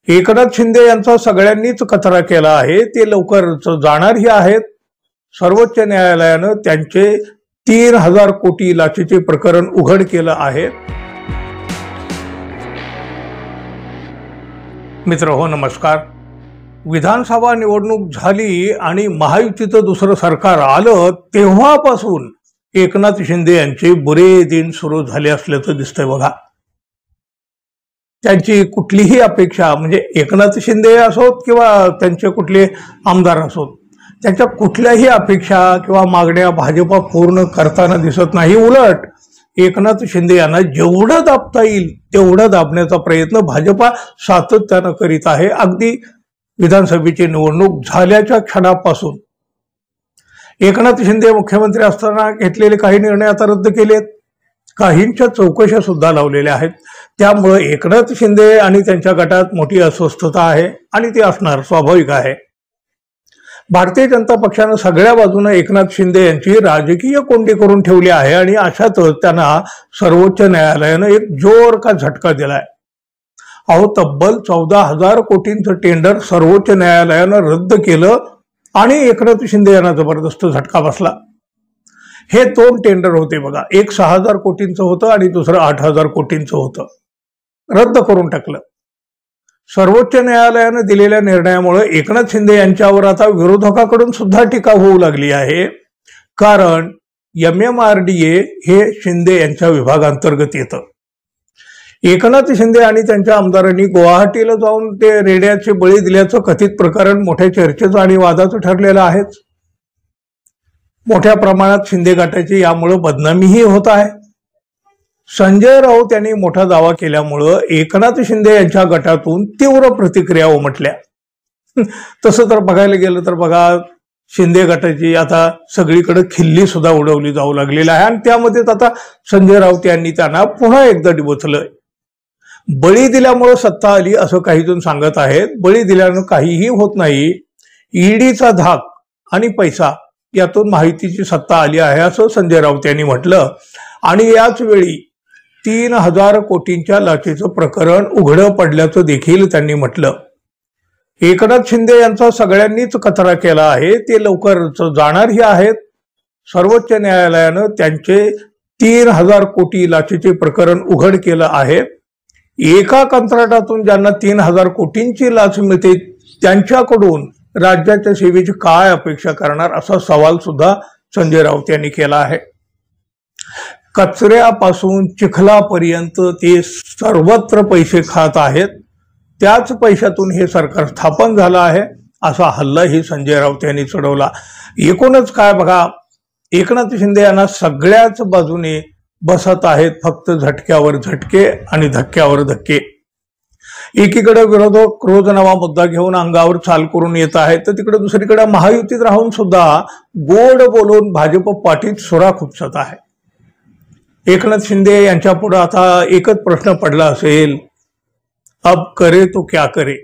एकनाथ शिंदे यांचा सगळ्यांनीच कचरा केला आहे, ते लवकरच जाणारही आहेत। सर्वोच्च न्यायालयानं त्यांचे 3000 कोटी लाचेचे प्रकरण उघड केलं आहे। मित्र हो, नमस्कार। विधानसभा निवडणूक झाली आणि महायुतीचं दुसरं सरकार आलं तेव्हापासून एकनाथ शिंदे यांचे बुरे दिन सुरू झाले असल्याचं दिसतंय बघा। त्यांची कुठलीही अपेक्षा म्हणजे एकनाथ शिंदे असोत किंवा त्यांचे कुठले आमदार असोत, त्यांच्या कुठल्याही अपेक्षा किंवा मागण्या भाजपा पूर्ण करताना दिसत नाही। उलट एकनाथ शिंदे यांना जेवढं दाबता येईल तेवढं दाबण्याचा प्रयत्न भाजपा सातत्यानं करीत आहे। अगदी विधानसभेची निवडणूक झाल्याच्या क्षणापासून एकनाथ शिंदे मुख्यमंत्री असताना घेतलेले काही निर्णय आता रद्द केलेत, काहींच्या चौकशा सुद्धा लावलेल्या आहेत। त्यामुळे एकनाथ शिंदे आणि त्यांच्या गटात मोठी अस्वस्थता आहे आणि ती असणार स्वाभाविक आहे। भारतीय जनता पक्षानं सगळ्या बाजूने एकनाथ शिंदे यांची राजकीय कोंडी करून ठेवली आहे आणि अशातच त्यांना सर्वोच्च न्यायालयानं एक जोर का झटका दिलाय। अहो, तब्बल 14,000 कोटींचं टेंडर सर्वोच्च न्यायालयानं रद्द केलं आणि एकनाथ शिंदे यांना जबरदस्त झटका बसला। हे दोन टेंडर होते बघा, एक 6,000 कोटींचं होतं आणि दुसरं 8,000 कोटींचं होतं, रद्द करून टाकलं। सर्वोच्च न्यायालयानं दिलेल्या निर्णयामुळे एकनाथ शिंदे यांच्यावर आता विरोधकाकडून सुद्धा टीका होऊ लागली आहे, कारण MMRDA हे शिंदे यांच्या विभागांतर्गत येतं। एकनाथ शिंदे आणि त्यांच्या आमदारांनी गुवाहाटीला जाऊन ते रेड्याचे बळी दिल्याचं कथित प्रकरण मोठ्या चर्चेचं आणि वादाचं ठरलेलं आहेच। मोठ्या प्रमाणात शिंदे गटाची यामुळे बदनामीही होत आहे। संजय राऊत यांनी मोठा दावा केल्यामुळं एकनाथ शिंदे यांच्या गटातून तीव्र प्रतिक्रिया उमटल्या। तसं तर बघायला गेलं तर बघा, शिंदे गटाची आता सगळीकडे खिल्ली सुद्धा उडवली जाऊ लागलेली आहे आणि त्यामध्येच आता संजय राऊत यांनी त्यांना पुन्हा एकदा डिवचलंय। बळी दिल्यामुळे सत्ता आली असं काही जण सांगत आहेत। बळी दिल्यानं काहीही होत नाही, ईडीचा धाक आणि पैसा यातून माहितीची सत्ता आली आहे असं संजय राऊत यांनी म्हटलं। आणि याच वेळी 3000 कोटींच्या लाचेचं प्रकरण उघडं पडल्याचं देखील त्यांनी म्हटलं। एकनाथ शिंदे यांचा सगळ्यांनीच कचरा केला आहे, ते लवकरच जाणारही आहेत। सर्वोच्च न्यायालयानं त्यांचे 3000 कोटी लाचेचे प्रकरण उघड केलं आहे। एका कंत्राटातून ज्यांना 3000 कोटींची लाच मिळते त्यांच्याकडून राज्याच्या सेवेची काय अपेक्षा करणार असा सवाल सुद्धा संजय राऊत यांनी केला आहे। कचऱ्यापासून चिखलापर्यंत ते सर्वत्र पैसे खात आहेत, त्याच पैशातून हे सरकार स्थापन झालं आहे असा हल्लाही संजय राऊत यांनी चढवला। एकूणच काय बघा, एकनाथ शिंदे यांना सगळ्याच बाजूने बसत आहेत फक्त झटक्यावर झटके आणि धक्क्यावर धक्के। एकीकडे विरोधक रोज नवा मुद्दा घेऊन अंगावर चाल करून येत आहेत, तर तिकडे दुसरीकडे महायुतीत राहून सुद्धा गोड बोलून भाजप पाठीत सुरा खुपसत आहे। एकनाथ शिंदे यांच्या पुढे आता एकच प्रश्न पडला असेल, अब करे तो क्या करे।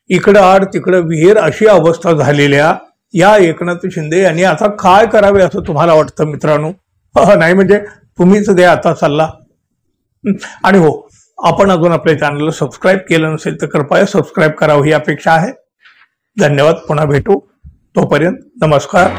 इकडे आड तिकडे विहीर अशी अवस्था झालेल्या या एकनाथ शिंदे यांनी आता काय करावे असं तुम्हाला वाटतं मित्रांनो? नाही म्हणजे तुम्हीच द्या आता सल्ला। आणि हो, आपण अजून आपल्या चॅनलला सबस्क्राईब केलं नसेल तर कृपया सबस्क्राईब करावं ही अपेक्षा आहे। धन्यवाद, पुन्हा भेटू, तोपर्यंत नमस्कार।